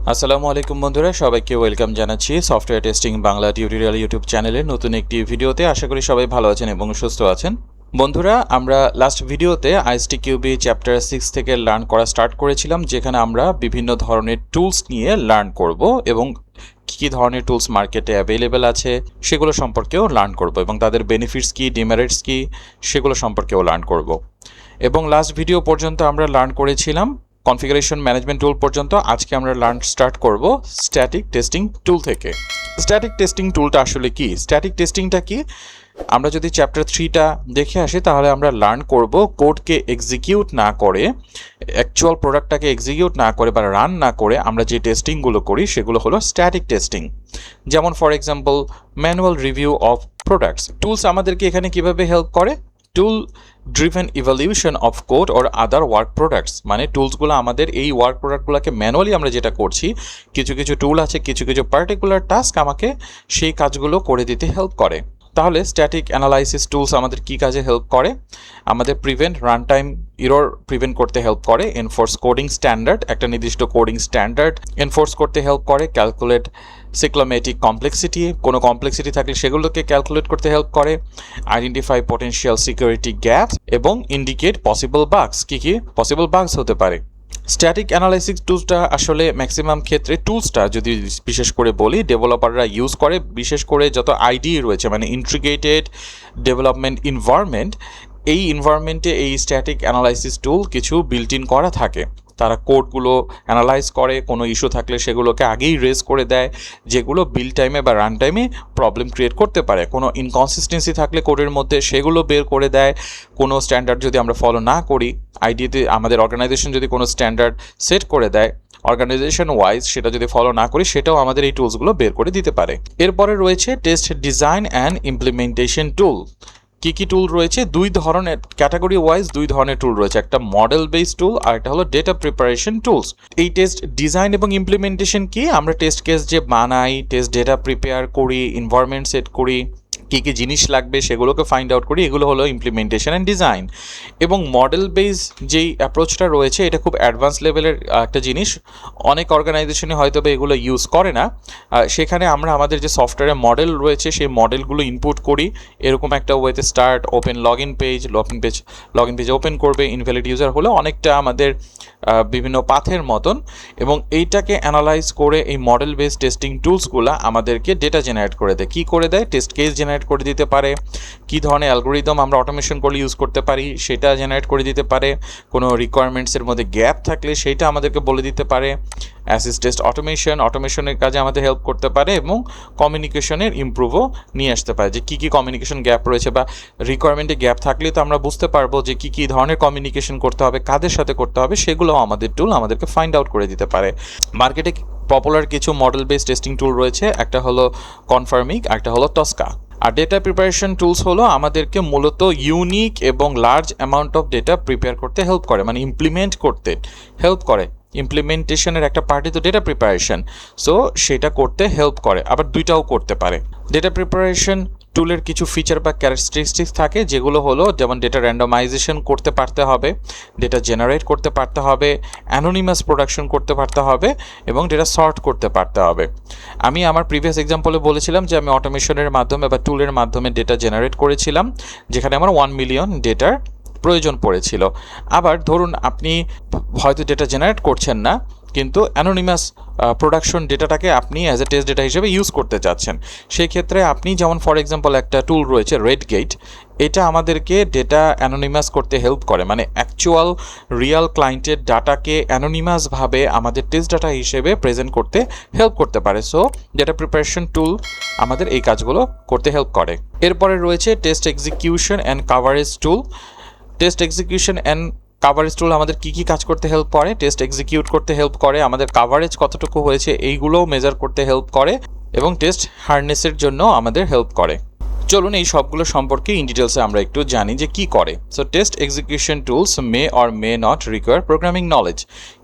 আসসালামু আলাইকুম বন্ধুরা, সবাইকে ওয়েলকাম জানাচ্ছি software testing Bangla tutorial YouTube চ্যানেলের নতুন একটি ভিডিওতে। আশা করি সবাই ভালো আছেন এবং সুস্থ আছেন। বন্ধুরা, আমরা লাস্ট ভিডিওতে আইএসটিকিউবি চ্যাপ্টার 6 থেকে লার্ন করা স্টার্ট করেছিলাম, যেখানে আমরা বিভিন্ন ধরনের টুলস নিয়ে লার্ন করব এবং কী ধরনের টুলস মার্কেটে অ্যাভেলেবেল আছে সেগুলো সম্পর্কেও লার্ন করব এবং তাদের বেনিফিটস কী, ডিমেরিটস কী সেগুলো সম্পর্কেও লার্ন করব। এবং লাস্ট ভিডিও পর্যন্ত আমরা লার্ন করেছিলাম কনফিগারেশন ম্যানেজমেন্ট টুল পর্যন্ত। আজকে আমরা লার্ন স্টার্ট করব স্ট্যাটিক টেস্টিং টুল থেকে। স্ট্যাটিক টেস্টিং টুলটা আসলে কি, স্ট্যাটিক টেস্টিংটা কি, আমরা যদি চ্যাপ্টার 3টা দেখে আসি তাহলে আমরা লার্ন করব কোডকে এক্সিকিউট না করে, অ্যাকচুয়াল প্রোডাক্টটাকে এক্সিকিউট না করে বা রান না করে আমরা যে টেস্টিংগুলো করি সেগুলো হলো স্ট্যাটিক টেস্টিং। যেমন for example manual review of products. Tools আমাদেরকে এখানে কিভাবে হেল্প করে? Tool driven evaluation of code or other work products, মানে টুলসগুলো আমাদের এই ওয়ার্ক প্রোডাক্টগুলোকে ম্যানুয়ালি আমরা যেটা করছি, কিছু কিছু টুল আছে, কিছু কিছু পার্টিকুলার টাস্ক আমাকে সেই কাজগুলো করে দিতে হেল্প করে। তাহলে স্ট্যাটিক অ্যানালাইসিস টুলস আমাদের কী কাজে হেল্প করে? আমাদের prevent run time error prevent করতে হেল্প করে, এনফোর্স কোডিং স্ট্যান্ডার্ড, একটা নির্দিষ্ট কোডিং স্ট্যান্ডার্ড এনফোর্স করতে হেল্প করে, ক্যালকুলেট সাইক্লোম্যাটিক কমপ্লেক্সিটি, কোনো কমপ্লেক্সিটি থাকলে সেগুলোকে ক্যালকুলেট করতে হেল্প করে, আইডেন্টিফাই পটেনশিয়াল সিকিউরিটি গ্যাপস এবং ইন্ডিকেট পসিবল বাগস। কী কী পসিবল বাগস হতে পারে? স্ট্যাটিক অ্যানালাইসিস টুলসটা আসলে ম্যাক্সিমাম ক্ষেত্রে, টুলসটা যদি বিশেষ করে বলি, ডেভেলপাররা ইউজ করে, বিশেষ করে যত আইডি রয়েছে, মানে ইন্টিগ্রেটেড ডেভেলপমেন্ট এনভায়রনমেন্ট, এই এনভায়রনমেন্টে এই স্ট্যাটিক অ্যানালাইসিস টুল কিছু বিল্ট ইন করা থাকে। তারা কোডগুলো অ্যানালাইজ করে, কোনো ইস্যু থাকলে সেগুলোকে আগেই রেজ করে দেয়, যেগুলো বিল্ড টাইমে বা রান টাইমে প্রবলেম ক্রিয়েট করতে পারে। কোনো ইনকনসিস্টেন্সি থাকলে কোডের মধ্যে সেগুলো বের করে দেয়। কোনো স্ট্যান্ডার্ড যদি আমরা ফলো না করি, আইডিতে আমাদের অর্গানাইজেশন যদি কোনো স্ট্যান্ডার্ড সেট করে দেয় অর্গানাইজেশন ওয়াইজ, সেটা যদি ফলো না করি সেটাও আমাদের এই টুলসগুলো বের করে দিতে পারে। এরপরে রয়েছে টেস্ট ডিজাইন অ্যান্ড ইমপ্লিমেন্টেশন টুল। কী কী টুল রয়েছে? দুই ধরনের, ক্যাটাগরি ওয়াইজ দুই ধরনের টুল রয়েছে, একটা মডেল বেসড টুল আর একটা হলো ডেটা প্রিপারেশন টুলস। এই টেস্ট ডিজাইন এবং ইমপ্লিমেন্টেশন কি? আমরা টেস্ট কেস যে বানাই, টেস্ট ডেটা প্রিপেয়ার করি, এনভায়রনমেন্ট সেট করি, কী কী জিনিস লাগবে সেগুলোকে ফাইন্ড আউট করি, এগুলো হলো ইমপ্লিমেন্টেশন অ্যান্ড ডিজাইন। এবং মডেল বেস যেই অ্যাপ্রোচটা রয়েছে, এটা খুব অ্যাডভান্স লেভেলের একটা জিনিস, অনেক অর্গানাইজেশনে হয়তো বা এগুলো ইউজ করে না। সেখানে আমরা আমাদের যে সফটওয়্যারের মডেল রয়েছে সেই মডেলগুলো ইনপুট করি, এরকম একটা ওয়েতে start open log in page open করবে, ইনভ্যালিড ইউজার হলে অনেকটা আমাদের বিভিন্ন পাথের মতন, এবং এইটাকে অ্যানালাইজ করে এই মডেল বেস টেস্টিং টুলসগুলো আমাদেরকে ডেটা জেনারেট করে দেয়। কী করে দেয়? টেস্ট কেস জেনারেট করে দিতে পারে, কী ধরনের অ্যালগোরিদম আমরা অটোমেশন করলে ইউজ করতে পারি সেটা জেনারেট করে দিতে পারে, কোনো রিকোয়ারমেন্টসের মধ্যে গ্যাপ থাকলে সেইটা আমাদেরকে বলে দিতে পারে, অ্যাসিস্ট টেস্ট অটোমেশনের কাজে আমাদের হেল্প করতে পারে, এবং কমিউনিকেশনের ইমপ্রুভও নিয়ে আসতে পারে, যে কী কী কমিউনিকেশন গ্যাপ রয়েছে বা রিকোয়ারমেন্টে গ্যাপ থাকলে তো আমরা বুঝতে পারবো যে কী কী ধরনের কমিউনিকেশন করতে হবে, কাদের সাথে করতে হবে, সেগুলো আমাদের টুল আমাদেরকে ফাইন্ড আউট করে দিতে পারে। মার্কেটে পপুলার কিছু মডেল বেস টেস্টিং টুল রয়েছে, একটা হলো কনফার্মিক, একটা হলো টস্কা। আর ডেটা প্রিপারেশন টুলস হলো আমাদেরকে মূলত ইউনিক এবং large amount of data prepare করতে হেল্প করে, মানে ইমপ্লিমেন্ট করতে হেল্প করে। ইমপ্লিমেন্টেশনের একটা পার্টি তো ডেটা প্রিপারেশন, সো সেটা করতে হেল্প করে, আবার দুইটাও করতে পারে। ডেটা প্রিপারেশন টুলের কিছু ফিচার বা ক্যারেক্টারিস্টিক্স থাকে, যেগুলো হলো যেমন ডেটা র্যান্ডমাইজেশন করতে পারতে হবে, ডেটা জেনারেট করতে পারতে হবে, অ্যানোনিমাস প্রোডাকশন করতে পারতে হবে, এবং ডেটা সর্ট করতে পারতে হবে। আমি আমার প্রিভিয়াস এক্সাম্পলে বলেছিলাম যে আমি অটোমেশনের মাধ্যমে বা টুলের মাধ্যমে ডেটা জেনারেট করেছিলাম, যেখানে আমার 1 মিলিয়ন ডেটার প্রয়োজন পড়েছিল। আবার ধরুন আপনি হয়তো ডেটা জেনারেট করছেন না, কিন্তু অ্যানোনিমাস প্রোডাকশন ডেটাটাকে আপনি অ্যাজ এ টেস্ট ডেটা হিসেবে ইউজ করতে চাচ্ছেন, সেই ক্ষেত্রে আপনি যেমন ফর এক্সাম্পল একটা টুল রয়েছে রেডগেট, এটা আমাদেরকে ডেটা অ্যানোনিমাস করতে হেল্প করে, মানে অ্যাকচুয়াল রিয়াল ক্লায়েন্টের ডাটাকে অ্যানোনিমাসভাবে আমাদের টেস্ট ডাটা হিসেবে প্রেজেন্ট করতে হেল্প করতে পারে। সো ডেটা প্রিপারেশন টুল আমাদের এই কাজগুলো করতে হেল্প করে। এরপরে রয়েছে test execution and coverage tool. Test execution and coverage tool আমাদের কী কী কাজ করতে হেল্প করে? টেস্ট এক্সিকিউট করতে হেল্প করে, আমাদের কাভারেজ কতটুকু হয়েছে এইগুলোও মেজার করতে হেল্প করে, এবং টেস্ট হার্ডনেসের জন্য আমাদের হেল্প করে। চলুন এই সবগুলো সম্পর্কে ইন ডিটেলসে আমরা একটু জানি যে কি করে। So test execution tools May or may not require programming knowledge.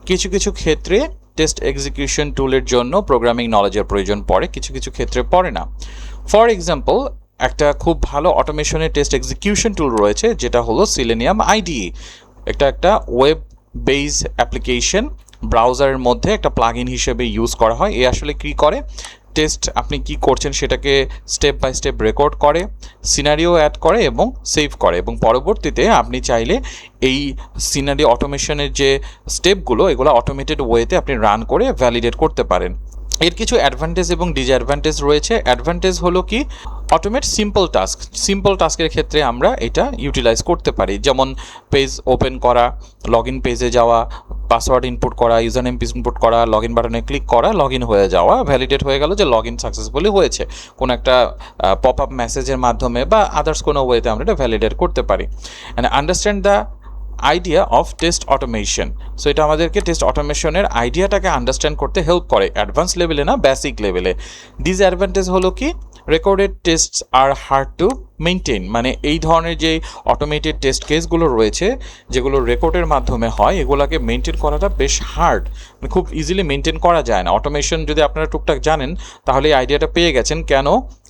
কিছু কিছু ক্ষেত্রে টেস্ট এক্সিকিউশন টুলের জন্য প্রোগ্রামিং নলেজের প্রয়োজন পড়ে, কিছু কিছু ক্ষেত্রে পড়ে না। ফর এক্সাম্পল, একটা খুব ভালো অটোমেশনের টেস্ট এক্সিকিউশন টুল রয়েছে যেটা হলো সিলেনিয়াম আইডিই। একটা ওয়েব বেস অ্যাপ্লিকেশন ব্রাউজারের মধ্যে একটা প্লাগইন হিসেবে ইউজ করা হয়। এ আসলে কী করে, টেস্ট আপনি কি করছেন সেটাকে স্টেপ বাই স্টেপ রেকর্ড করে, সিনারিও অ্যাড করে এবং সেভ করে, এবং পরবর্তীতে আপনি চাইলে এই সিনারিও অটোমেশনের যে স্টেপগুলো এগুলো অটোমেটেড ওয়েতে আপনি রান করে ভ্যালিডেট করতে পারেন। এর কিছু অ্যাডভান্টেজ এবং ডিসঅ্যাডভান্টেজ রয়েছে। অ্যাডভান্টেজ হলো কি, অটোমেট সিম্পল টাস্কের ক্ষেত্রে আমরা এটা ইউটিলাইজ করতে পারি, যেমন পেজ ওপেন করা, লগ ইন পেজে যাওয়া, পাসওয়ার্ড ইনপুট করা, ইউজার নেম ইনপুট করা, লগ ইন বাটনে ক্লিক করা, লগ ইন হয়ে যাওয়া, ভ্যালিডেট হয়ে গেল যে লগ ইন সাকসেসফুলি হয়েছে, কোনো একটা পপ আপ মেসেজের মাধ্যমে বা আদার্স কোনো ওয়েতে আমরা এটা ভ্যালিডেট করতে পারি। And understand the idea of test automation. So এটা আমাদেরকে টেস্ট অটোমেশনের আইডিয়াটাকে আন্ডারস্ট্যান্ড করতে হেল্প করে, অ্যাডভান্স লেভেলে না, বেসিক লেভেলে। ডিসঅ্যাডভান্টেজ হলো কি, recorded tests are hard to maintain, মানে এই ধরনের যে অটোমেটেড টেস্ট কেসগুলো রয়েছে যেগুলো রেকর্ডের মাধ্যমে হয়, এগুলোকে মেনটেন করাটা বেশ হার্ড, মানে খুব ইজিলি মেনটেন করা যায় না। অটোমেশন যদি আপনারা টুকটাক জানেন তাহলে এই আইডিয়াটা পেয়ে গেছেন কেন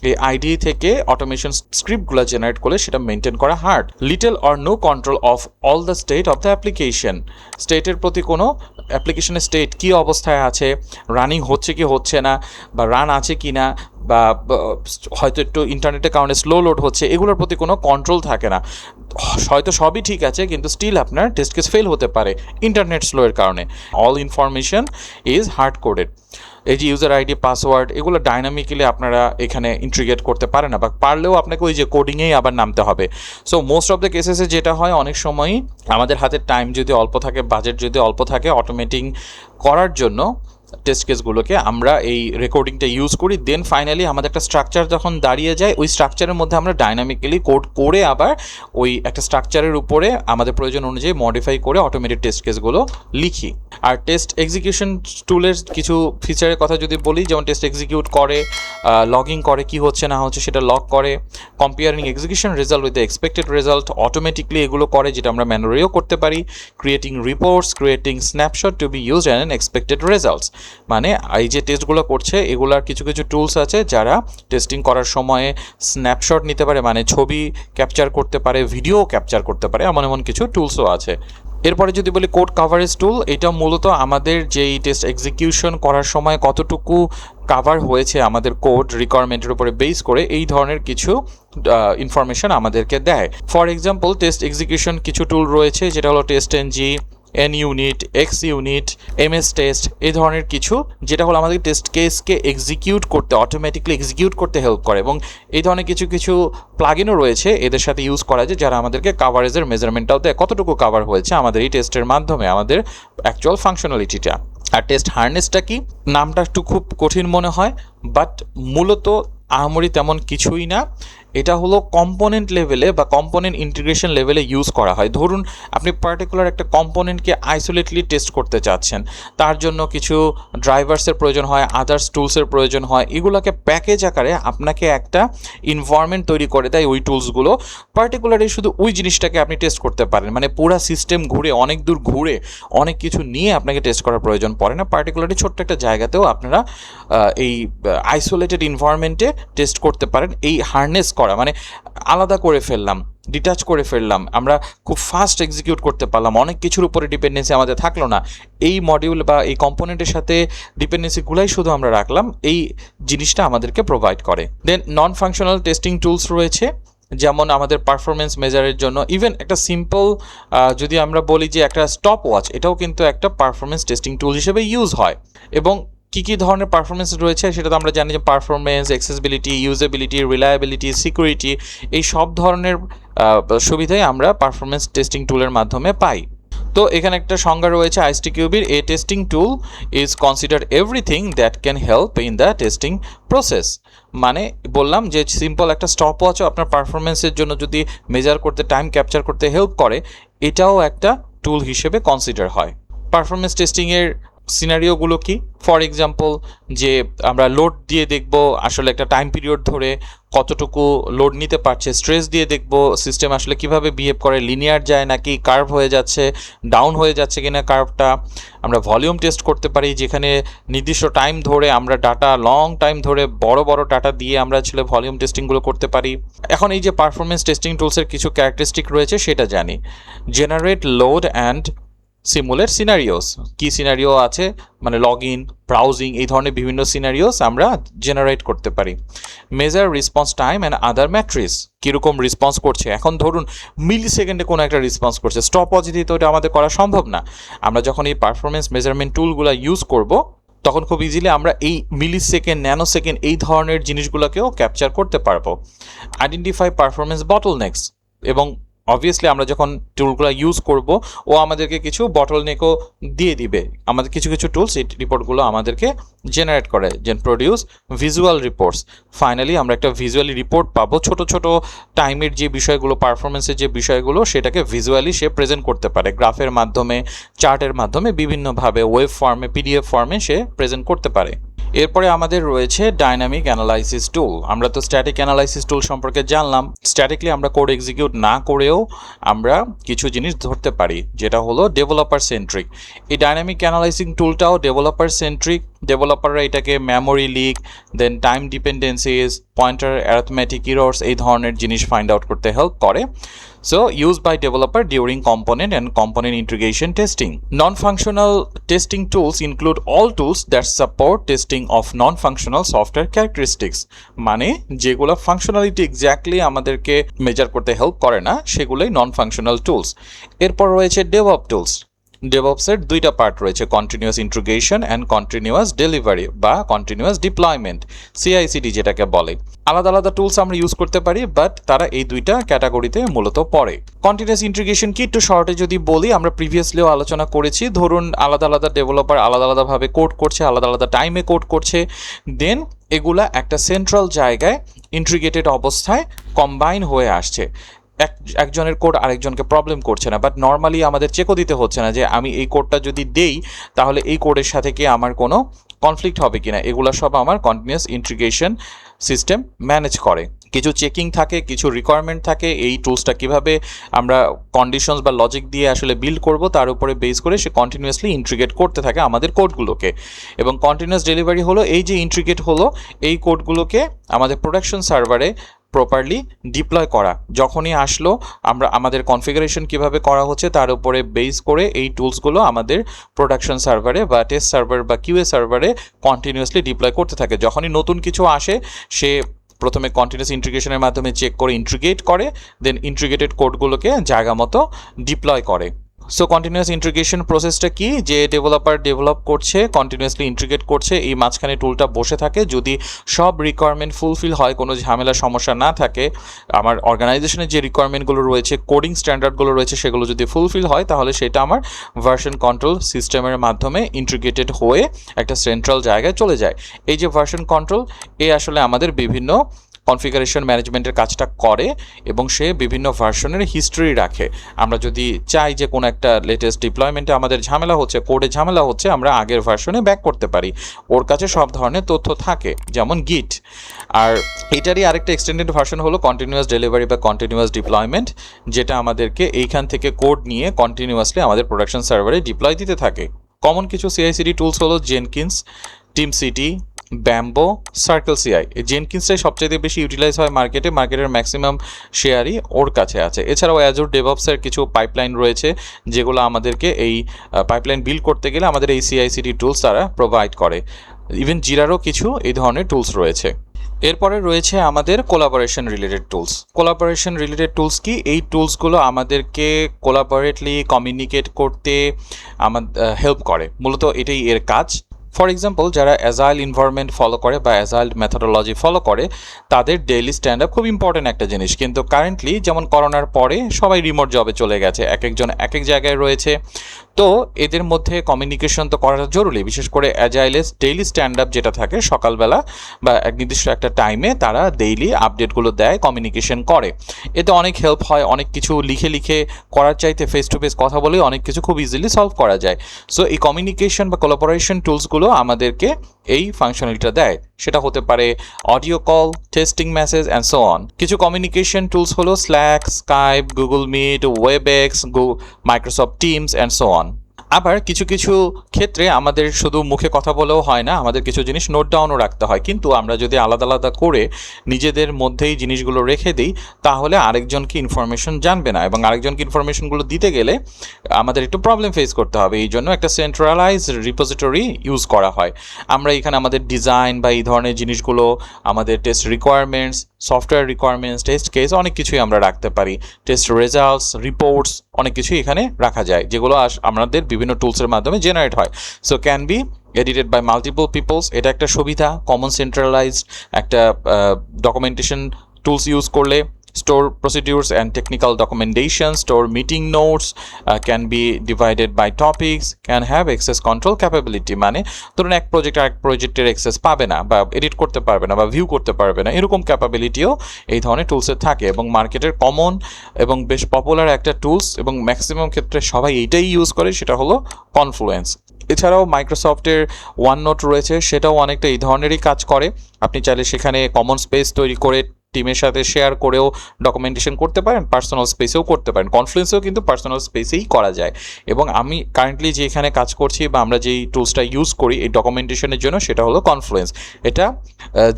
এই আইডি থেকে অটোমেশন স্ক্রিপ্টগুলো জেনারেট করলে সেটা মেনটেন করা hard. Little or no control of all the state of the application, স্টেটের প্রতি কোনো অ্যাপ্লিকেশনের স্টেট কী অবস্থায় আছে, রানিং হচ্ছে কি হচ্ছে না, বা রান আছে কি না, বা হয়তো একটু ইন্টারনেটের কারণে স্লো লোড হচ্ছে, এগুলোর প্রতি কোনো কন্ট্রোল থাকে না। হয়তো সবই ঠিক আছে কিন্তু স্টিল আপনার টেস্ট কেস ফেল হতে পারে ইন্টারনেট স্লোয়ের কারণে। All information is hard coded. এই যে ইউজার আইডি, পাসওয়ার্ড, এগুলো ডাইনামিক্যালি আপনারা এখানে ইন্টিগ্রেট করতে পারেন না, বা পারলেও আপনাকে ওই যে কোডিংয়েই আবার নামতে হবে। সো মোস্ট অফ দ্য কেসেসে যেটা হয়, অনেক সময়ই আমাদের হাতে টাইম যদি অল্প থাকে, বাজেট যদি অল্প থাকে, অটোমেটিং করার জন্য টেস্ট কেসগুলোকে আমরা এই রেকর্ডিংটা ইউজ করি। দেন ফাইনালি আমাদের একটা স্ট্রাকচার যখন দাঁড়িয়ে যায়, ওই স্ট্রাকচারের মধ্যে আমরা ডাইনামিক্যালি কোড করে আবার ওই একটা স্ট্রাকচারের উপরে আমাদের প্রয়োজন অনুযায়ী মডিফাই করে অটোমেটেড টেস্ট কেসগুলো লিখি। আর টেস্ট এক্সিকিউশন টুলের কিছু ফিচারের কথা যদি বলি, যেমন টেস্ট এক্সিকিউট করে, লগিং করে, কি হচ্ছে না হচ্ছে সেটা লগ করে, comparing execution result with the expected result automatically এগুলো করে, যেটা আমরা ম্যানুয়ালিও করতে পারি, creating reports, creating snapshot to be used and expected results. মানে এই যে টেস্টগুলো করছে এগুলার কিছু কিছু টুলস আছে যারা টেস্টিং করার সময়ে স্ন্যাপশট নিতে পারে, মানে ছবি ক্যাপচার করতে পারে, ভিডিও ক্যাপচার করতে পারে, এমন কিছু টুলসও আছে। এরপরে যদি বলি কোড কাভারেজ টুল, এটা মূলত আমাদের যেই টেস্ট এক্সিকিউশন করার সময় কতটুকু কাভার হয়েছে আমাদের কোড রিকোয়ারমেন্টের উপরে বেস করে এই ধরনের কিছু ইনফরমেশন আমাদেরকে দেয়। ফর এক্সাম্পল, টেস্ট এক্সিকিউশন কিছু টুল রয়েছে যেটা হলো test NG, N unit, X unit, MS test, এই ধরনের কিছু, যেটা হলো আমাদের টেস্ট কেসকে এক্সিকিউট করতে, অটোমেটিকলি এক্সিকিউট করতে হেল্প করে। এবং এই ধরনের কিছু কিছু প্লাগইনও রয়েছে এদের সাথে ইউজ করা যায়, যারা আমাদেরকে কাভারেজের মেজারমেন্টটাও দেয়, কতটুকু কাভার হয়েছে আমাদের এই টেস্টের মাধ্যমে আমাদের অ্যাকচুয়াল ফাংশনালিটিটা। আর টেস্ট হার্নেসটা কি, নামটা একটু খুব কঠিন মনে হয়, বাট মূলত আহামরি তেমন কিছুই না। এটা হলো কম্পোনেন্ট লেভেলে বা কম্পোনেন্ট ইন্টিগ্রেশন লেভেলে ইউজ করা হয়। ধরুন আপনি পার্টিকুলার একটা কম্পোনেন্টকে আইসোলেটলি টেস্ট করতে চাচ্ছেন, তার জন্য কিছু ড্রাইভার্সের প্রয়োজন হয়, আদার্স টুলসের প্রয়োজন হয়, এগুলোকে প্যাকেজ আকারে আপনাকে একটা এনভায়রনমেন্ট তৈরি করে দেয় ওই টুলসগুলো। পার্টিকুলারলি শুধু ওই জিনিসটাকে আপনি টেস্ট করতে পারেন, মানে পুরা সিস্টেম ঘুরে, অনেক দূর ঘুরে, অনেক কিছু নিয়ে আপনাকে টেস্ট করার প্রয়োজন পড়ে না। পার্টিকুলারলি ছোট্ট একটা জায়গাতেও আপনারা এই আইসোলেটেড এনভায়রনমেন্টে টেস্ট করতে পারেন। এই হার্নেস করা মানে আলাদা করে ফেললাম, ডিটাচ করে ফেললাম, আমরা খুব ফাস্ট এক্সিকিউট করতে পারলাম, অনেক কিছুর উপরে ডিপেন্ডেন্সি আমাদের থাকলো না, এই মডিউল বা এই কম্পোনেন্টের সাথে ডিপেন্ডেন্সিগুলাই শুধু আমরা রাখলাম, এই জিনিসটা আমাদেরকে প্রোভাইড করে। দেন নন ফাংশনাল টেস্টিং টুলস রয়েছে, যেমন আমাদের পারফরমেন্স মেজারের জন্য, ইভেন একটা সিম্পল যদি আমরা বলি যে একটা স্টপ ওয়াচ, এটাও কিন্তু একটা পারফরমেন্স টেস্টিং টুল হিসেবে ইউজ হয়। এবং কী ধরনের পারফরমেন্স রয়েছে সেটা তো আমরা জানি, যে performance, accessibility, usability, reliability, security, এই সব ধরনের সুবিধাই আমরা পারফরমেন্স টেস্টিং টুলের মাধ্যমে পাই। তো এখানে একটা সংজ্ঞা রয়েছে আইএসটিকিউবির, a testing tool is consider everything that can help in the testing process. মানে বললাম যে সিম্পল একটা স্টপ ওয়াচও আপনার পারফরমেন্সের জন্য যদি মেজার করতে, টাইম ক্যাপচার করতে হেল্প করে, এটাও একটা টুল হিসেবে কনসিডার হয়। পারফরমেন্স টেস্টিংয়ের সিনারিওগুলো কি, ফর এক্সাম্পল যে আমরা লোড দিয়ে দেখব আসলে একটা টাইম পিরিয়ড ধরে কতটুকু লোড নিতে পারছে, স্ট্রেস দিয়ে দেখব সিস্টেম আসলে কিভাবে বিহেভ করে, লিনিয়ার যায় নাকি কার্ভ হয়ে যাচ্ছে, ডাউন হয়ে যাচ্ছে কিনা কার্ভটা। আমরা ভলিউম টেস্ট করতে পারি, যেখানে নির্দিষ্ট টাইম ধরে আমরা ডাটা, লং টাইম ধরে বড় বড় ডাটা দিয়ে আমরা আসলে ভলিউম টেস্টিংগুলো করতে পারি। এখন এই যে পারফরমেন্স টেস্টিং টুলসের কিছু ক্যারেক্টারিস্টিক রয়েছে সেটা জানি। Generate load and simulate scenarios, কি সিনারিও আছে মানে লগ ইন, ব্রাউজিং, এই ধরনের বিভিন্ন সিনারিওস আমরা জেনারেট করতে পারি। Measure response time and other matrix, কীরকম রেসপন্স করছে, এখন ধরুন মিলি সেকেন্ডে কোনো একটা রেসপন্স করছে, স্টপ ওয়াচ দিয়ে তো এটা আমাদের করা সম্ভব না। আমরা যখন এই পারফরমেন্স মেজারমেন্ট টুলগুলো ইউজ করব তখন খুব ইজিলি আমরা এই মিলি সেকেন্ড, ন্যানো সেকেন্ড এই ধরনের জিনিসগুলোকেও ক্যাপচার করতে পারবো। আইডেন্টিফাই পারফরমেন্স বটলনেকস, এবং অবভিয়াসলি আমরা যখন টুলগুলো ইউজ করব ও আমাদেরকে কিছু বটলনেকও দিয়ে দিবে। আমাদের কিছু কিছু টুলস এই রিপোর্টগুলো আমাদেরকে জেনারেট করে, যেন প্রডিউস ভিজুয়াল রিপোর্টস। ফাইনালি আমরা একটা ভিজুয়ালি রিপোর্ট পাবো, ছোট ছোট টাইমের যে বিষয়গুলো, পারফরমেন্সের যে বিষয়গুলো, সেটাকে ভিজুয়ালি সে প্রেজেন্ট করতে পারে, গ্রাফের মাধ্যমে, চার্টের মাধ্যমে, বিভিন্নভাবে ওয়েব ফর্মে, পিডিএফ ফর্মে সে প্রেজেন্ট করতে পারে। এরপরে আমাদের রয়েছে ডাইনামিক অ্যানালাইসিস টুল। আমরা তো স্ট্যাটিক অ্যানালাইসিস টুল সম্পর্কে জানলাম, স্ট্যাটিকলি আমরা কোড এক্সিকিউট না করেও আমরা কিছু জিনিস ধরতে পারি, যেটা হলো ডেভেলপার সেন্ট্রিক। এই ডাইনামিক অ্যানালাইসিং টুলটাও ডেভেলপার সেন্ট্রিক। ডেভেলপাররা এটাকে memory leak, then time dependencies, pointer arithmetic errors, এই ধরনের জিনিস ফাইন্ড আউট করতে হেল্প করে। So used by developer during component and component integration testing. Non-functional testing tools include all tools that support testing of non-functional software characteristics. মানে যেগুলো functionality exactly আমাদেরকে measure করতে help করে না, সেগুলোই নন ফাংশনাল টুলস। এরপর রয়েছে ডেভঅপ টুলস। ডেভঅপসের দুইটা পার্ট রয়েছে, continuous integration and continuous delivery বা কন্টিনিউয়াস ডিপ্লয়মেন্ট, সিআইসিডি যেটাকে বলে। আলাদা আলাদা টুলস আমরা ইউজ করতে পারি, বাট তারা এই দুইটা ক্যাটাগরিতে মূলত পড়ে। কন্টিনিউয়াস ইন্টিগ্রেশন কি একটু শর্টে যদি বলি, আমরা প্রিভিয়াসলিও আলোচনা করেছি। ধরুন আলাদা আলাদা ডেভেলপার আলাদা আলাদাভাবে কোড করছে, আলাদা আলাদা টাইমে কোড করছে, দেন এগুলা একটা সেন্ট্রাল জায়গায় ইন্টিগ্রেটেড অবস্থায় কম্বাইন হয়ে আসছে। একজনের কোড আরেকজনকে প্রবলেম করছে না, বাট নর্মালি আমাদের চেকও দিতে হচ্ছে না যে আমি এই কোডটা যদি দেই তাহলে এই কোডের সাথে কি আমার কোনো কনফ্লিক্ট হবে কিনা। এগুলো সব আমার কন্টিনিউয়াস ইন্টিগ্রেশন সিস্টেম ম্যানেজ করে। কিছু চেকিং থাকে, কিছু রিকোয়ারমেন্ট থাকে, এই টুলসটা কিভাবে আমরা কন্ডিশনস বা লজিক দিয়ে আসলে বিল্ড করব তার উপরে বেস করে সে কন্টিনিউয়াসলি ইন্টিগ্রেট করতে থাকে আমাদের কোডগুলোকে। এবং কন্টিনিউয়াস ডেলিভারি হলো এই যে ইন্টিগ্রেট হলো এই কোডগুলোকে আমাদের প্রোডাকশন সার্ভারে প্রপারলি ডিপ্লয় করা। যখনই আসলো আমরা আমাদের কনফিগারেশন কিভাবে করা হচ্ছে তার উপরে বেস করে এই টুলসগুলো আমাদের প্রোডাকশন সার্ভারে বা টেস্ট সার্ভার বা কিউএ সার্ভারে কন্টিনিউয়াসলি ডিপ্লয় করতে থাকে। যখনই নতুন কিছু আসে সে প্রথমে কন্টিনিউয়াস ইন্টিগ্রেশনের মাধ্যমে চেক করে ইন্টিগ্রেট করে, দেন ইন্টিগ্রেটেড কোডগুলোকে জায়গা মতো ডিপ্লয় করে। সো কন্টিনিউয়াস ইন্টিগ্রেশন প্রসেসটা কি, যে ডেভেলপার ডেভেলপ করছে, কন্টিনিউয়াসলি ইন্টিগ্রেট করছে, এই মাঝখানে টুলটা বসে থাকে। যদি সব রিকোয়ারমেন্ট ফুলফিল হয়, কোনো ঝামেলা সমস্যা না থাকে, আমার অর্গানাইজেশনের যে রিকোয়ারমেন্টগুলো রয়েছে, কোডিং স্ট্যান্ডার্ডগুলো রয়েছে, সেগুলো যদি ফুলফিল হয় তাহলে সেটা আমার ভার্সন কন্ট্রোল সিস্টেমের মাধ্যমে ইন্টিগ্রেটেড হয়ে একটা সেন্ট্রাল জায়গায় চলে যায়। এই যে ভার্সন কন্ট্রোল, এ আসলে আমাদের বিভিন্ন কনফিগারেশন ম্যানেজমেন্টের কাজটা করে এবং সে বিভিন্ন ভার্সনের হিস্ট্রি রাখে। আমরা যদি চাই যে কোনো একটা লেটেস্ট ডিপ্লয়মেন্টে আমাদের ঝামেলা হচ্ছে, কোডে ঝামেলা হচ্ছে, আমরা আগের ভার্সনে ব্যাক করতে পারি। ওর কাছে সব ধরনের তথ্য থাকে, যেমন গিট। আর এটারই আরেকটা এক্সটেন্ডেড ভার্সন হলো কন্টিনিউয়াস ডেলিভারি বা কন্টিনিউয়াস ডিপ্লয়মেন্ট, যেটা আমাদেরকে এইখান থেকে কোড নিয়ে কন্টিনিউয়াসলি আমাদের প্রোডাকশন সার্ভারে ডিপ্লয় দিতে থাকে। কমন কিছু সিআইসিডি টুলস হলো জেনকিন্স, টিমসিটি, ব্যাম্বো, সার্কেল সিআই। এই জেনকিন্সটাই সবচেয়ে বেশি ইউটিলাইজ হয় মার্কেটের ম্যাক্সিমাম শেয়ারই ওর কাছে আছে। এছাড়াও অ্যাজুর ডেভঅপসের কিছু পাইপলাইন রয়েছে যেগুলো আমাদেরকে এই পাইপলাইন বিল্ড করতে গেলে আমাদের এই সিআইসিডি টুলস তারা প্রোভাইড করে। ইভেন জিরারও কিছু এই ধরনের টুলস রয়েছে। এরপরে রয়েছে আমাদের collaboration related tools. Collaboration related tools কি, এই টুলসগুলো আমাদেরকে কোলাবোরেটলি কমিউনিকেট করতে হেল্প করে, মূলত এটাই এর কাজ। ফর এক্সাম্পল, যারা অ্যাজাইল এনভায়রনমেন্ট ফলো করে বা অ্যাজাইল মেথোডোলজি ফলো করে তাদের ডেইলি স্ট্যান্ড আপ খুব ইম্পর্টেন্ট একটা জিনিস। কিন্তু কারেন্টলি যেমন করোনার পরে সবাই রিমোট জবে চলে গেছে, এক একজন এক এক জায়গায় রয়েছে, তো এদের মধ্যে কমিউনিকেশন তো করাটা জরুরি। বিশেষ করে অ্যাজাইলের ডেইলি স্ট্যান্ড আপ যেটা থাকে সকালবেলা বা এক নির্দিষ্ট একটা টাইমে তারা ডেইলি আপডেটগুলো দেয়, কমিউনিকেশন করে। এতে অনেক হেল্প হয়, অনেক কিছু লিখে লিখে করার চাইতে ফেস টু ফেস কথা বলে অনেক কিছু খুব ইজিলি সলভ করা যায়। সো এই কমিউনিকেশন বা কোলাবোরেশন টুলসগুলো আমাদেরকে এই ফাংশনালিটিটা দেয়। সেটা হতে পারে audio call, testing message and so on. কিছু কমিউনিকেশন টুলস হলো Slack, Skype, Google Meet, Webex, Microsoft Teams and so on. আবার কিছু কিছু ক্ষেত্রে আমাদের শুধু মুখে কথা বলেও হয় না, আমাদের কিছু জিনিস নোট ডাউনও রাখতে হয়। কিন্তু আমরা যদি আলাদা আলাদা করে নিজেদের মধ্যেই জিনিসগুলো রেখে দিই, তাহলে আরেকজনকে ইনফরমেশন জানবে না, এবং আরেকজনকে ইনফরমেশনগুলো দিতে গেলে আমাদের একটু প্রবলেম ফেস করতে হবে। এই জন্য একটা সেন্ট্রালাইজ রিপোজিটরি ইউজ করা হয়। আমরা এখানে আমাদের ডিজাইন বা এই ধরনের জিনিসগুলো, আমাদের test requirements, software requirements, test case, অনেক কিছুই আমরা রাখতে পারি। টেস্ট রেজাল্টস, রিপোর্টস, অনেক কিছুই এখানে রাখা যায়, যেগুলো আমাদের বিভিন্ন টুলসের মাধ্যমে জেনারেট হয়। So can be edited by multiple peoples. এটা একটা সুবিধা, কমন সেন্ট্রালাইজড একটা ডকুমেন্টেশন টুলস ইউজ করলে। Store procedures and technical documentation, store meeting notes, can be divided by topics, can have access control capability। মানে ধরুন এক project আরেক প্রজেক্টের অ্যাক্সেস পাবে না, বা এডিট করতে পারবে না, বা ভিউ করতে পারবে না, এরকম ক্যাপাবিলিটিও এই ধরনের টুলসের থাকে। এবং মার্কেটের কমন এবং বেশ পপুলার একটা টুলস, এবং ম্যাক্সিমাম ক্ষেত্রে সবাই এইটাই ইউজ করে, সেটা হলো কনফ্লুয়েন্স। এছাড়াও মাইক্রোসফটের ওয়ান নোট রয়েছে, সেটাও অনেকটা এই ধরনেরই কাজ করে। আপনি চাইলে সেখানে কমন স্পেস তৈরি করে টিমের সাথে শেয়ার করেও ডকুমেন্টেশন করতে পারেন, পার্সোনাল স্পেসেও করতে পারেন। কনফ্লুয়েন্সেও কিন্তু পার্সোনাল স্পেসেই করা যায়। এবং আমি কারেন্টলি যে এখানে কাজ করছি, বা আমরা যেই টুলসটা ইউজ করি এই ডকুমেন্টেশনের জন্য, সেটা হলো কনফ্লুয়েন্স। এটা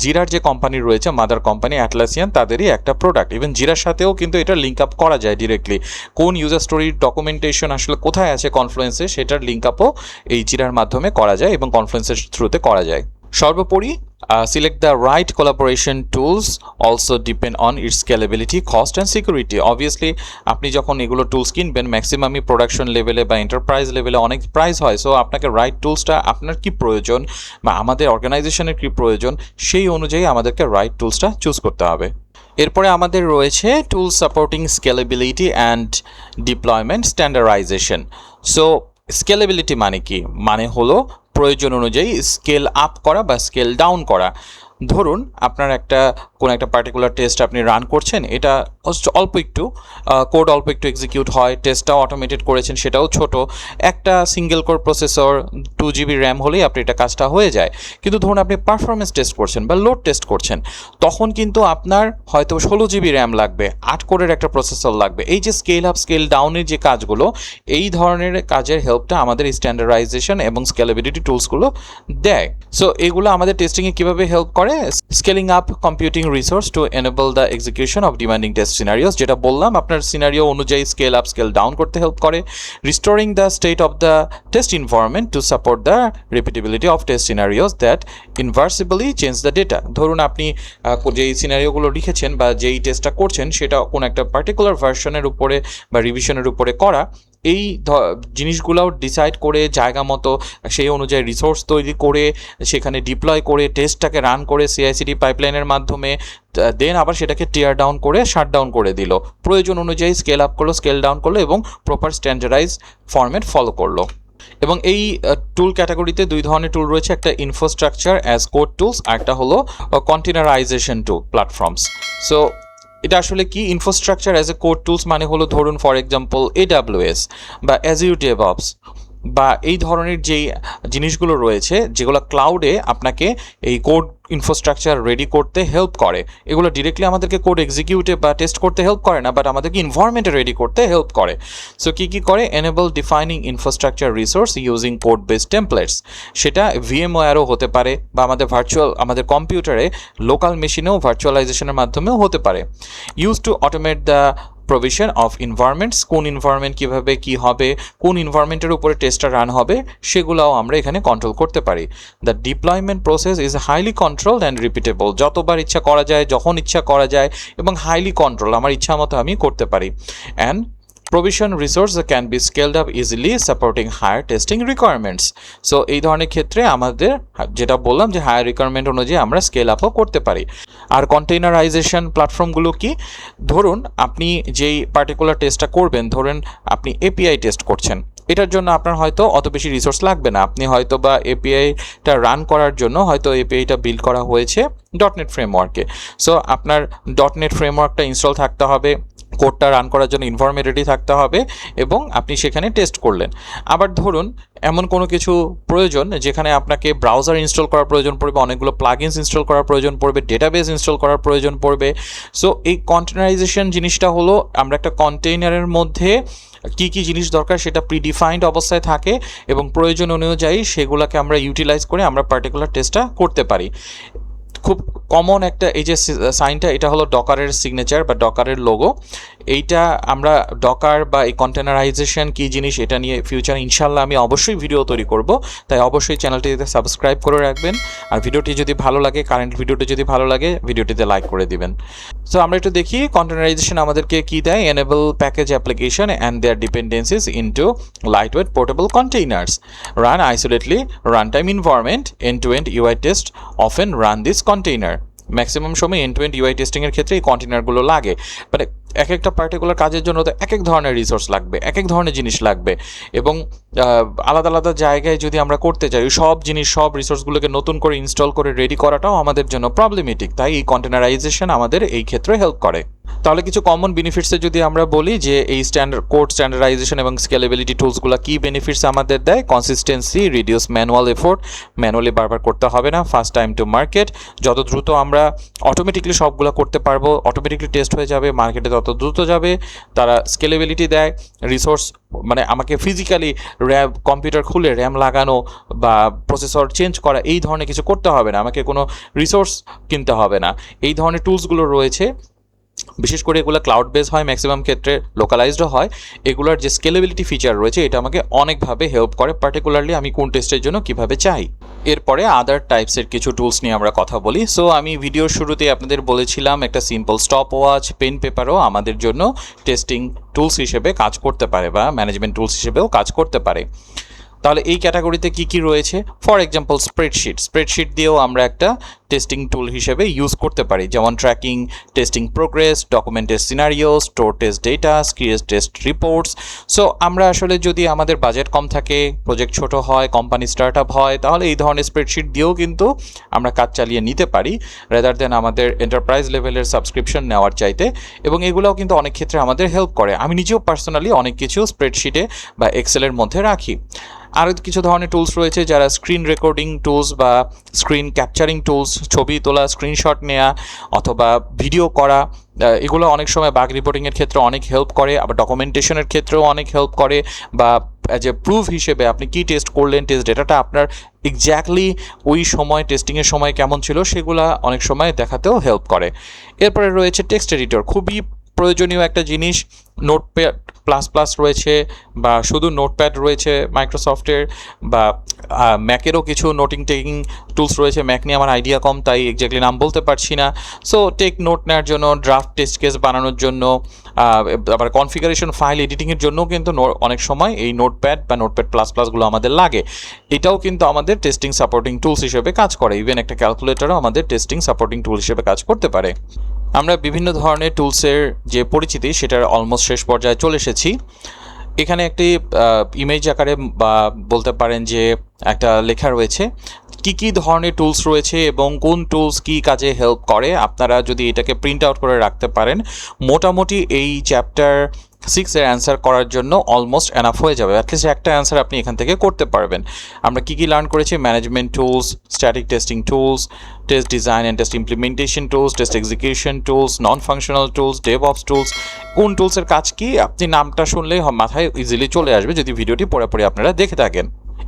জিরার যে কোম্পানি রয়েছে, মাদার কোম্পানি অ্যাটলাসিয়ান, তাদেরই একটা প্রোডাক্ট। ইভেন জিরার সাথেও কিন্তু এটা লিঙ্ক আপ করা যায় ডিরেক্টলি। কোন ইউজার স্টোরির ডকুমেন্টেশন আসলে কোথায় আছে কনফ্লুয়েন্সে, সেটার লিঙ্ক আপও এই জিরার মাধ্যমে করা যায়, এবং কনফ্লুয়েন্সের থ্রুতে করা যায়। সর্বোপরি select the right collaboration tools also depend on its scalability, cost and security. Obviously আপনি যখন এগুলো টুলস কিনবেন, ম্যাক্সিমামই প্রোডাকশন লেভেলে বা এন্টারপ্রাইজ লেভেলে অনেক প্রাইস হয়। সো আপনাকে রাইট টুলসটা, আপনার কি প্রয়োজন বা আমাদের অর্গানাইজেশনের কি প্রয়োজন, সেই অনুযায়ী আমাদেরকে রাইট টুলসটা চুজ করতে হবে। এরপরে আমাদের রয়েছে tool supporting scalability and deployment standardisation. So scalability মানে কি? মানে হলো প্রয়োজন অনুযায়ী স্কেল আপ করা বা স্কেল ডাউন করা। ধরুন আপনার কোনো একটা পার্টিকুলার টেস্ট আপনি রান করছেন, এটা অল্প একটু কোড অল্প একটু এক্সিকিউট হয়, টেস্টটাও অটোমেটেড করেছেন, সেটাও ছোট, একটা single core processor, 2 GB RAM হলেই আপনি এটা কাজটা হয়ে যায়। কিন্তু ধরুন আপনি পারফরমেন্স টেস্ট করছেন বা লোড টেস্ট করছেন, তখন কিন্তু আপনার হয়তো 16 GB র্যাম লাগবে, 8 কোরের একটা প্রসেসর লাগবে। এই যে স্কেল আপ স্কেল ডাউনের যে কাজগুলো, এই ধরনের কাজের হেল্পটা আমাদের স্ট্যান্ডার্ডাইজেশন এবং স্কেলেবিলিটি টুলসগুলো দেয়। সো এগুলো আমাদের টেস্টিংয়ে কীভাবে হেল্প করে? Scaling up computing resource to enable the execution of demanding test scenarios, যেটা বললাম, আপনার সিনারিও অনুযায়ী স্কেল আপ স্কেল ডাউন করতে হেল্প করে। Restoring the state of the test environment to support the repeatability of test scenarios that irreversibly change the data. ধরুন আপনি যেই সিনারিওগুলো লিখেছেন বা যেই টেস্টটা করছেন, সেটা কোনো একটা পার্টিকুলার ভার্সনের উপরে বা রিভিশনের উপরে করা, এই জিনিসগুলোও ডিসাইড করে জায়গা মতো সেই অনুযায়ী রিসোর্স তৈরি করে সেখানে ডিপ্লয় করে টেস্টটাকে রান করে CI/CD পাইপলাইনের মাধ্যমে, দেন আবার সেটাকে টিয়ার ডাউন করে শাটডাউন করে দিল, প্রয়োজন অনুযায়ী স্কেল আপ করলো, স্কেল ডাউন করলো, এবং প্রপার স্ট্যান্ডার্ডাইজ ফরম্যাট ফলো করলো। এবং এই টুল ক্যাটাগরিতে 2 ধরনের টুল রয়েছে, একটা ইনফ্রাস্ট্রাকচার অ্যাজ কোড টুলস, আর একটা হলো কন্টেনারাইজেশন টুল প্ল্যাটফর্মস। সো এটা আসলে কি? Infrastructure as a code tools মানে হলো, ধরুন ফর এক্সাম্পল AWS বা Azure DevOps বা এই ধরনের যেই জিনিসগুলো রয়েছে, যেগুলো ক্লাউডে আপনাকে এই কোড ইনফ্রাস্ট্রাকচার রেডি করতে হেল্প করে। এগুলো ডিরেক্টলি আমাদেরকে কোড এক্সিকিউটে বা টেস্ট করতে হেল্প করে না, বাট আমাদেরকে ইনভায়রনমেন্টে রেডি করতে হেল্প করে। সো কী করে? Enable defining infrastructure resource using code based templates. সেটা VMwareও হতে পারে, বা আমাদের কম্পিউটারে লোকাল মেশিনেও ভার্চুয়ালাইজেশনের মাধ্যমেও হতে পারে। Use to automate the provision of environments, কোন এনভায়রনমেন্ট কীভাবে কী হবে, কোন এনভায়রনমেন্টের উপরে টেস্টটা রান হবে, সেগুলোও আমরা এখানে কন্ট্রোল করতে পারি। The deployment process is highly controlled and repeatable. যতবার ইচ্ছা করা যায়, যখন ইচ্ছা করা যায়, এবং হাইলি কন্ট্রোল, আমার ইচ্ছা মতো আমি করতে পারি। And provision resource can be scaled up easily supporting higher testing requirements. So এই ধরনের ক্ষেত্রে আমাদের যেটা বললাম যে হায়ার রিকোয়ারমেন্ট অনুযায়ী আমরা স্কেল আপও করতে পারি। আর কন্টেইনারাইজেশন প্ল্যাটফর্মগুলো কি? ধরুন আপনি যেই পার্টিকুলার টেস্টটা করবেন, ধরুন আপনি API টেস্ট করছেন, এটার জন্য আপনার হয়তো অত বেশি রিসোর্স লাগবে না। আপনি হয়তো বা APIটা রান করার জন্য হয়তো APIটা বিল্ড করা হয়েছে .NET ফ্রেমওয়ার্কে। সো আপনার .NET ফ্রেমওয়ার্কটা ইনস্টল থাকতে হবে, কোডটা রান করার জন্য এনভায়রনমেন্ট রেডি থাকতে হবে, এবং আপনি সেখানে টেস্ট করলেন। আবার ধরুন এমন কোনো কিছু প্রয়োজন যেখানে আপনাকে ব্রাউজার ইনস্টল করার প্রয়োজন পড়বে, অনেকগুলো প্লাগইনস ইনস্টল করার প্রয়োজন পড়বে, ডেটাবেস ইনস্টল করার প্রয়োজন পড়বে। সো এই কন্টেনারাইজেশন জিনিসটা হলো, আমরা একটা কন্টেইনারের মধ্যে কি কি জিনিস দরকার সেটা প্রিডিফাইন্ড অবস্থায় থাকে এবং প্রয়োজন অনুযায়ী সেগুলোকে আমরা ইউটিলাইজ করে আমরা পার্টিকুলার টেস্টটা করতে পারি। খুব কমন একটা এই যে সাইনটা, এটা হলো ডকারের সিগনেচার বা ডকারের লোগো। এইটা আমরা ডকার বা এই কন্টেনারাইজেশন কী জিনিস এটা নিয়ে ফিউচারে ইনশাল্লাহ আমি অবশ্যই ভিডিও তৈরি করব, তাই অবশ্যই চ্যানেলটিতে সাবস্ক্রাইব করে রাখবেন। আর ভিডিওটি যদি ভালো লাগে, কারেন্ট ভিডিওটি যদি ভালো লাগে, ভিডিওটিতে লাইক করে দিবেন। সো আমরা একটু দেখি কন্টেনারাইজেশন আমাদেরকে কী দেয়। Enable package application and their dependencies into lightweight portable containers, run isolately runtime environment, end to end UI test often run this container. Maximum সময় এন্ড টু এন্ড ইউআই টেস্টিংয়ের ক্ষেত্রে এই কন্টেইনারগুলো লাগে, মানে এক একটা পার্টিকুলার কাজের জন্য তো এক এক ধরনের রিসোর্স লাগবে, এক এক ধরনের জিনিস লাগবে, এবং আলাদা আলাদা জায়গায় যদি আমরা করতে চাই সব জিনিস সব রিসোর্সগুলোকে নতুন করে ইনস্টল করে রেডি করাটাও আমাদের জন্য প্রবলেমেটিক, তাই এই কন্টেনারাইজেশন আমাদের এই ক্ষেত্রে হেল্প করে। তাহলে কিছু কমন বেনিফিটসে যদি আমরা বলি যে এই কোড স্ট্যান্ডার্ডাইজেশন এবং স্কেলেবিলিটি টুলসগুলো কী বেনিফিটস আমাদের দেয়। Consistency, reduce manual effort, manually বারবার করতে হবে না, ফাস্ট টাইম টু মার্কেট, যত দ্রুত আমরা অটোমেটিকলি সবগুলো করতে পারবো, অটোমেটিকলি টেস্ট হয়ে যাবে, মার্কেটে তত দ্রুত যাবে। তারা স্কেলেবিলিটি দেয়, রিসোর্স মানে আমাকে ফিজিক্যালি র্যাম কম্পিউটার খুলে র্যাম লাগানো বা প্রসেসর চেঞ্জ করা এই ধরনের কিছু করতে হবে না, আমাকে কোনো রিসোর্স কিনতে হবে না। এই ধরনের টুলসগুলো রয়েছে, বিশেষ করে এগুলো ক্লাউড বেস হয়, ম্যাক্সিমাম ক্ষেত্রে লোকালাইজডও হয়। এগুলোর যে স্কেলেবিলিটি ফিচার রয়েছে এটা আমাকে অনেকভাবে হেল্প করে, পার্টিকুলারলি আমি কোন টেস্টের জন্য কিভাবে চাই। এরপরে আদার টাইপসের কিছু টুলস নিয়ে আমরা কথা বলি। সো আমি ভিডিওর শুরুতে আপনাদের বলেছিলাম একটা সিম্পল স্টপ ওয়াচ, পেন পেপারও আমাদের জন্য টেস্টিং টুলস হিসেবে কাজ করতে পারে বা ম্যানেজমেন্ট টুলস হিসেবেও কাজ করতে পারে। তাহলে এই ক্যাটাগরিতে কি কি রয়েছে? ফর এক্সাম্পল স্প্রেডশিট দিয়েও আমরা একটা টেস্টিং টুল হিসেবে ইউজ করতে পারি, যেমন tracking testing progress, documented scenario, store test data, create test reports. So আমরা আসলে যদি আমাদের বাজেট কম থাকে, প্রজেক্ট ছোট হয়, কোম্পানি স্টার্ট আপ হয়, তাহলে এই ধরনের স্প্রেডশিট দিয়েও কিন্তু আমরা কাজ চালিয়ে নিতে পারি রেদার দেন আমাদের এন্টারপ্রাইজ লেভেলের সাবস্ক্রিপশন নেওয়ার চাইতে, এবং এগুলোও কিন্তু অনেক ক্ষেত্রে আমাদের হেল্প করে। আমি নিজেও পার্সোনালি অনেক কিছু স্প্রেডশিটে বা এক্সেলের মধ্যে রাখি। আরও কিছু ধরনের টুলস রয়েছে যারা স্ক্রিন রেকর্ডিং টুলস বা স্ক্রিন ক্যাপচারিং টুলস, ছবি তোলা, স্ক্রিনশট নেওয়া অথবা ভিডিও করা, এগুলো অনেক সময় বাগ রিপোর্টিংয়ের ক্ষেত্রে অনেক হেল্প করে, আবার ডকুমেন্টেশনের ক্ষেত্রেও অনেক হেল্প করে, বা অ্যাজ এ প্রুফ হিসেবে আপনি কী টেস্ট করলেন, টেস্ট ডেটাটা আপনার এক্স্যাক্টলি ওই সময় টেস্টিংয়ের সময় কেমন ছিল সেগুলো অনেক সময় দেখাতেও হেল্প করে। এরপরে রয়েছে টেক্সট এডিটর, খুবই প্রয়োজনীয় একটা জিনিস। নোটপ্যাড প্লাস প্লাস রয়েছে বা শুধু নোটপ্যাড রয়েছে মাইক্রোসফটের, বা ম্যাকেরও কিছু নোটিং টেকিং টুলস রয়েছে। ম্যাক নিয়ে আমার আইডিয়া কম, তাই এক্স্যাক্টলি নাম বলতে পারছি না। সো টেক নোট নেওয়ার জন্য, ড্রাফট টেস্ট কেস বানানোর জন্য, আবার কনফিগারেশন ফাইল এডিটিংয়ের জন্যও কিন্তু অনেক সময় এই নোটপ্যাড বা নোটপ্যাড প্লাস প্লাসগুলো আমাদের লাগে। এটাও কিন্তু আমাদের টেস্টিং সাপোর্টিং টুলস হিসেবে কাজ করে। ইভেন একটা ক্যালকুলেটরও আমাদের টেস্টিং সাপোর্টিং টুল হিসেবে কাজ করতে পারে। আমরা বিভিন্ন ধরনের টুলসের যে পরিচিতি সেটার অলমোস্ট শেষ পর্যায়ে চলে এসেছি। এখানে একটি ইমেজ আকারে বা বলতে পারেন যে একটা লেখা রয়েছে কি কি ধরনের টুলস রয়েছে এবং কোন টুলস কি কাজে হেল্প করে। আপনারা যদি এটাকে প্রিন্ট আউট করে রাখতে পারেন, মোটামুটি এই চ্যাপ্টার 6 এর অ্যান্সার করার জন্য অলমোস্ট এনাফ হয়ে যাবে। অ্যাটলিস্ট একটা অ্যান্সার আপনি এখান থেকে করতে পারবেন। আমরা কি কি লার্ন করেছি? Management tools, static testing tools, test design and test implementation tools, test execution tools, non functional tools, DevOps tools. কোন টুলসের কাজ কি আপনি নামটা শুনলেই মাথায় ইজিলি চলে আসবে যদি ভিডিওটি পরে আপনারা দেখে থাকেন।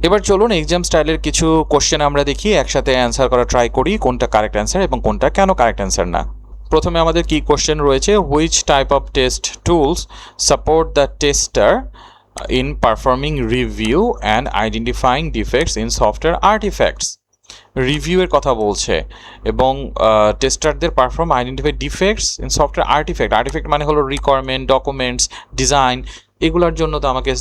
এবার চলুন এক্সাম স্টাইলের কিছু কোশ্চেন আমরা দেখি, একসাথে অ্যান্সার করা ট্রাই করি কোনটা কারেক্ট অ্যান্সার এবং কোনটা কেন কারেক্ট অ্যান্সার না। প্রথমে আমাদের কি কোশ্চেন রয়েছে? Which type of test tools support the tester in performing review and identifying defects in software artefacts. রিভিউয়ের কথা বলছে এবং টেস্টারদের perform identify defects in software artefact মানে হলো রিকোয়ারমেন্ট, ডকুমেন্টস, ডিজাইন, এগুলোর জন্য তো আমাকে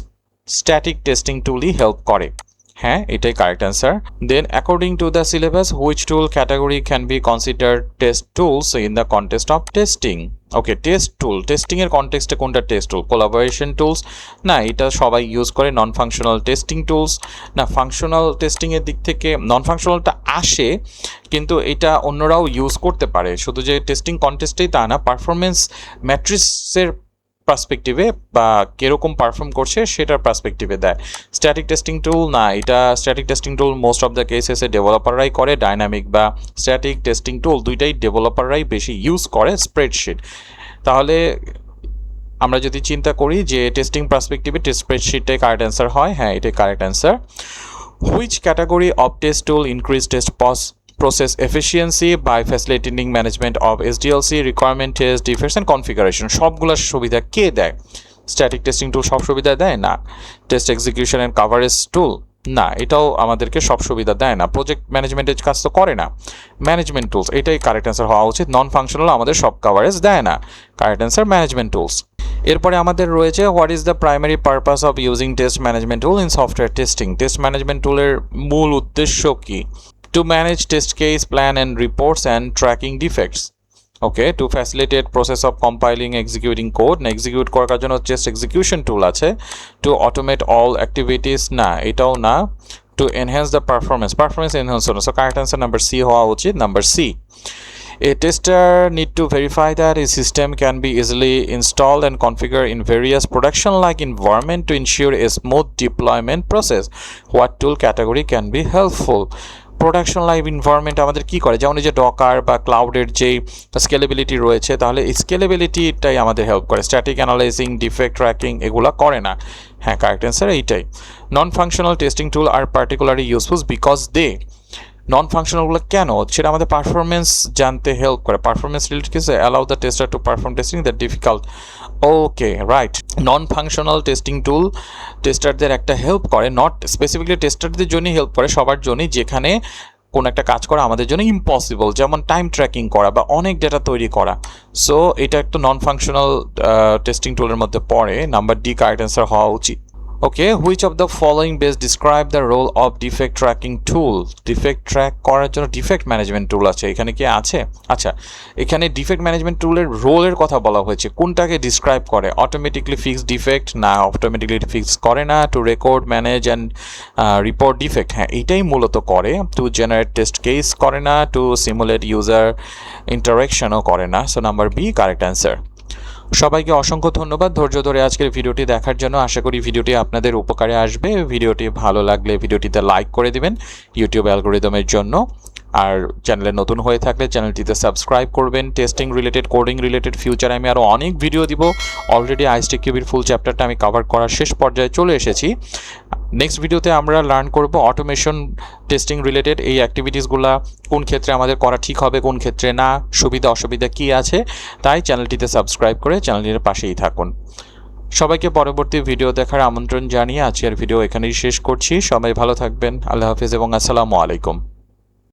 স্ট্যাটিক টেস্টিং টুলই হেল্প করে। হ্যাঁ, এটাই correct answer. Then according to the syllabus which tool category can be consider test tools in the context of testing. Okay, test tool, টেস্টিংয়ের কনটেক্সটে কোনটা টেস্ট টুল? কোলাবোরেশন টুলস না, এটা সবাই ইউজ করে। নন ফাংশনাল টেস্টিং টুলস না, ফাংশনাল টেস্টিংয়ের দিক থেকে নন ফাংশনালটা আসে, কিন্তু এটা অন্যরাও ইউজ করতে পারে। শুধু যে টেস্টিং কনটেস্টেই তা না, পারফরমেন্স ম্যাট্রিক্সের পার্সপেক্টিভে বা কীরকম পারফর্ম করছে সেটার পার্সপেক্টিভে দেয়। স্ট্যাটিক টেস্টিং টুল না, এটা static testing tool most of the কেসেসে ডেভেলপাররাই করে। ডাইনামিক বা স্ট্যাটিক টেস্টিং টুল দুইটাই ডেভেলপাররাই বেশি ইউজ করে। স্প্রেডশিট, তাহলে আমরা যদি চিন্তা করি যে টেস্টিং পার্সপেক্টিভে টেস্ট স্প্রেডশিটে কারেক্ট অ্যান্সার হয়, হ্যাঁ এটাই correct answer. Which category of test tool increase test process efficiency by facilitating management of SDLC, requirement test, defects and configuration? সবগুলো সুবিধা কে দেয়? স্ট্যাটিক টেস্টিং টুল সব সুবিধা দেয় না। টেস্ট এক্সিকিউশন অ্যান্ড কাভারেজ টুল, না এটাও আমাদেরকে সব সুবিধা দেয় না। প্রজেক্ট ম্যানেজমেন্টের কাজ তো করে না। ম্যানেজমেন্ট টুলস, এটাই কারেক্ট অ্যান্সার হওয়া উচিত। নন ফাংশনাল আমাদের সব কাভারেজ দেয় না, কারেক্ট অ্যান্সার ম্যানেজমেন্ট টুলস। এরপরে আমাদের রয়েছে what is the primary purpose of using test management tool in software testing? Test management টুলের মূল উদ্দেশ্য কি? To manage test case, plan and reports and tracking defects. Okay, to facilitate process of compiling, executing code. না execute করার জন্য test execution tool আছে। To automate all activities, না এটাও না। To enhance the performance enhance, so correct answer number C হওয়া উচিত, number C. A tester need to verify that a system can be easily installed and configured in various production-like environment to ensure a smooth deployment process. What tool category can be helpful? Production live environment আমাদের কি করে, যেমন এই যে Docker বা ক্লাউডের যে scalability রয়েছে, তাহলে এই স্কেলেবিলিটিটাই আমাদের হেল্প করে। স্ট্যাটিক অ্যানালাইজিং, ডিফেক্ট ট্র্যাকিং এগুলো করে না। হ্যাঁ কারেক্ট অ্যান্সার এইটাই। নন ফাংশনাল টেস্টিং টুল আর particularly useful because they, non ফাংশনালগুলো কেন, সেটা আমাদের পারফরমেন্স জানতে হেল্প করে। পারফরমেন্স রিলেটেড কিছু allow the tester to perform testing that difficult. Okay right, non functional testing tool টেস্টারদের একটা হেল্প করে, নট স্পেসিফিকলি টেস্টারদের জন্যই হেল্প করে, সবার জন্যই, যেখানে কোন একটা কাজ করা আমাদের জন্য ইম্পসিবল, যেমন টাইম ট্র্যাকিং করা বা অনেক ডেটা তৈরি করা। সো এটা একটা নন ফাংশনাল টেস্টিং টুলের মধ্যে পড়ে, নাম্বার ডি কারেক্ট অ্যান্সার হওয়া উচিত। Okay, which of the following best describe the role of defect tracking tool? Defect track করার জন্য ডিফেক্ট ম্যানেজমেন্ট টুল আছে, এখানে কি আছে? আচ্ছা, এখানে ডিফেক্ট ম্যানেজমেন্ট টুলের রোলের কথা বলা হয়েছে, কোনটাকে ডিসক্রাইব করে? অটোমেটিকলি ফিক্স ডিফেক্ট, না অটোমেটিকলি ফিক্স করে না। Two record, manage and report defect, হ্যাঁ এইটাই মূলত করে। টু জেনারেট টেস্ট কেস করে না। টু সিমুলেট ইউজার ইন্টারাকশনও করে না। So number B correct answer. সবাইকে অসংখ্য ধন্যবাদ ধৈর্য ধরে আজকের ভিডিওটি দেখার জন্য। আশা করি ভিডিওটি আপনাদের উপকারে আসবে। ভিডিওটি ভালো লাগলে ভিডিওটিতে লাইক করে দিবেন ইউটিউব অ্যালগোরিদমের জন্য। আর চ্যানেলে নতুন হয়ে থাকলে চ্যানেলটিতে সাবস্ক্রাইব করবেন। টেস্টিং রিলেটেড, কোডিং রিলেটেড ফিউচারে আমি আরও অনেক ভিডিও দিব। অলরেডি আইএসটিকিউবির ফুল চ্যাপ্টারটা আমি কভার করার শেষ পর্যায়ে চলে এসেছি। নেক্সট ভিডিওতে আমরা লার্ন করব অটোমেশন টেস্টিং রিলেটেড এই অ্যাক্টিভিটিসগুলো কোন ক্ষেত্রে আমাদের করা ঠিক হবে, কোন ক্ষেত্রে না, সুবিধা অসুবিধা কী আছে। তাই চ্যানেলটিতে সাবস্ক্রাইব করে চ্যানেলটির পাশেই থাকুন। সবাইকে পরবর্তী ভিডিও দেখার আমন্ত্রণ জানিয়ে আজকের ভিডিও এখানেই শেষ করছি। সবাই ভালো থাকবেন। আল্লাহ হাফিজ এবং আসসালামু আলাইকুম।